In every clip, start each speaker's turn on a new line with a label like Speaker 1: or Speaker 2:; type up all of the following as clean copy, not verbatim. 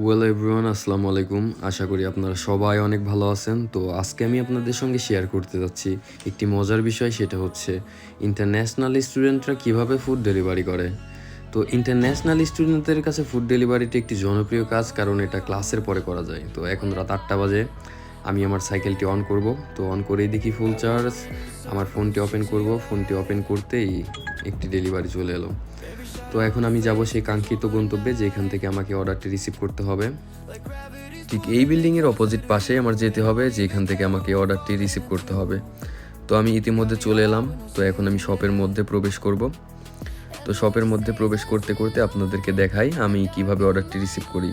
Speaker 1: Well everyone, আসসালামু আলাইকুম। আশা করি আপনারা সবাই অনেক ভালো আছেন। তো আজকে আমি আপনাদের সঙ্গে শেয়ার করতে যাচ্ছি একটি মজার বিষয়, সেটা হচ্ছে ইন্টারন্যাশনাল স্টুডেন্টরা কিভাবে ফুড ডেলিভারি করে। তো ইন্টারন্যাশনাল স্টুডেন্টদের কাছে ফুড ডেলিভারিটি একটি জনপ্রিয় কাজ, কারণ এটা ক্লাসের পরে করা যায়। তো এখন রাত 8টা বাজে, আমি আমার সাইকেলটি অন করব। তো অন করেই দেখি ফুল চার্জ। আমার ফোনটি ওপেন করব, ফোনটি ওপেন করতেই একটি ডেলিভারি চলে এলো। তো এখন আমি যাব সেই কাঙ্ক্ষিত গন্তব্যে, যেখান থেকে আমাকে অর্ডারটি রিসিভ করতে হবে। ঠিক এই বিল্ডিংয়ের অপোজিট পাশে আমার যেতে হবে, যেখান থেকে আমাকে অর্ডারটি রিসিভ করতে হবে। তো আমি ইতিমধ্যে চলে এলাম। তো এখন আমি শপের মধ্যে প্রবেশ করব। তো শপের মধ্যে প্রবেশ করতে করতে আপনাদেরকে দেখাই আমি কিভাবে অর্ডারটি রিসিভ করি।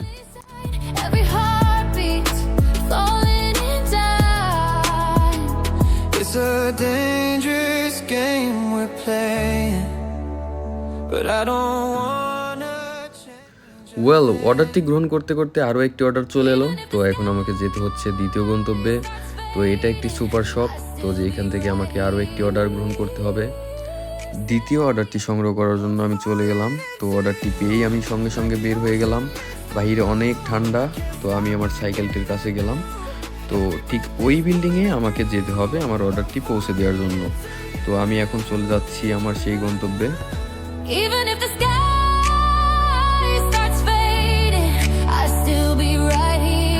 Speaker 2: Every heartbeat falling in time. It's a dangerous game we're playing, but I don't wanna change.
Speaker 1: Well, অর্ডারটি গ্রহণ করতে করতে আরও একটি অর্ডার চলে এলো। তো এখন আমাকে যেতে হচ্ছে দ্বিতীয় গন্তব্যে। তো এটা একটি সুপার শপ, তো যেখান থেকে আমাকে আরও একটি অর্ডার গ্রহণ করতে হবে। দ্বিতীয় অর্ডারটি সংগ্রহ করার জন্য আমি চলে গেলাম। তো অর্ডারটি পেয়েই আমি সঙ্গে সঙ্গে বের হয়ে গেলাম। বাইরে অনেক ঠান্ডা। তো আমি আমার সাইকেলটির কাছে গেলাম। তো ঠিক ওই বিল্ডিংয়ে আমাকে যেতে হবে আমার অর্ডারটি পৌঁছে দেওয়ার জন্য। তো আমি এখন চলে যাচ্ছি আমার সেই গন্তব্যে।
Speaker 2: Even if the sky starts fading, I'll still be right here.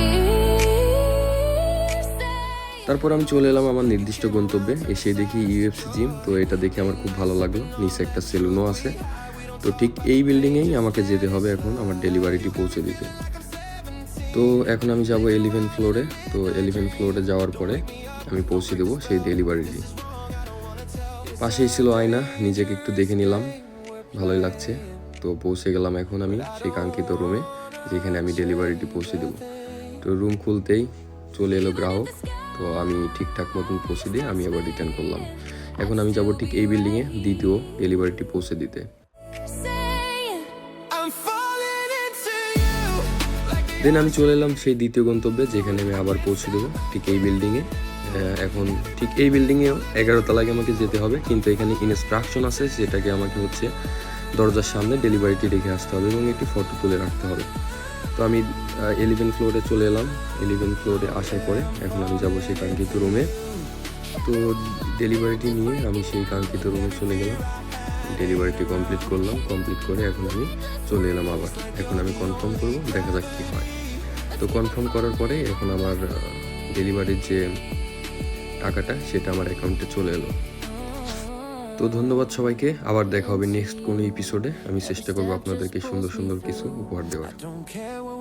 Speaker 1: তারপর আমি চলে এলাম আমার নির্দিষ্ট গন্তব্যে। এসে দেখি ইউএফসি জিম। তো এটা দেখে আমার খুব ভালো লাগলো। নিচে একটা সেলুনও আছে। তো ঠিক এই বিল্ডিংয়েই আমাকে যেতে হবে এখন আমার ডেলিভারিটি পৌঁছে দিতে। তো এখন আমি যাব 11 ফ্লোরে। তো 11 ফ্লোরে যাওয়ার পরে আমি পৌঁছে দেবো সেই ডেলিভারিটি। পাশেই ছিল আয়না, নিজেকে একটু দেখে নিলাম, ভালোই লাগছে। তো পৌঁছে গেলাম এখন আমি সেই কাঙ্ক্ষিত রুমে, যেখানে আমি ডেলিভারিটি পৌঁছে দেবো। তো রুম খুলতেই চলে এলো গ্রাহক। তো আমি ঠিকঠাক মতন পৌঁছে দিয়ে আমি আবার রিটার্ন করলাম। এখন আমি যাব ঠিক এই বিল্ডিংয়ে দ্বিতীয় ডেলিভারিটি পৌঁছে দিতে।
Speaker 2: Saying I'm falling into you like
Speaker 1: দেন আমি চলে এলাম সেই দ্বিতীয় গন্তব্যে, যেখানে আমি আবার পৌঁছে দেবো ঠিক এই বিল্ডিংয়ে। এখন ঠিক এই বিল্ডিংয়ে 11 তলায় আমাকে যেতে হবে, কিন্তু এখানে ইনস্ট্রাকশন আছে যেটাকে আমাকে হচ্ছে দরজার সামনে ডেলিভারিটি রেখে আসতে হবে এবং একটি ফটো তুলে রাখতে হবে। তো আমি 11 ফ্লোরে চলে এলাম। 11 ফ্লোরে আসার পরে এখন আমি যাব সেই কাঙ্ক্ষিত রুমে। তো ডেলিভারিটি নিয়ে আমি সেই কাঙ্ক্ষিত রুমে চলে গেলাম। ডেলিভারিটি কমপ্লিট করলাম। কমপ্লিট করে এখন আমি চলে এলাম আবার। এখন আমি কনফার্ম করব, দেখা যাক কী হয়। তো কনফার্ম করার পরে এখন আমার ডেলিভারির যে টাকাটা সেটা আমার অ্যাকাউন্টে চলে এলো। তো ধন্যবাদ সবাইকে। আবার দেখা হবে নেক্সট কোনো এপিসোডে। আমি চেষ্টা করবো আপনাদেরকে সুন্দর সুন্দর কিছু উপহার দেওয়ার।
Speaker 2: don't care what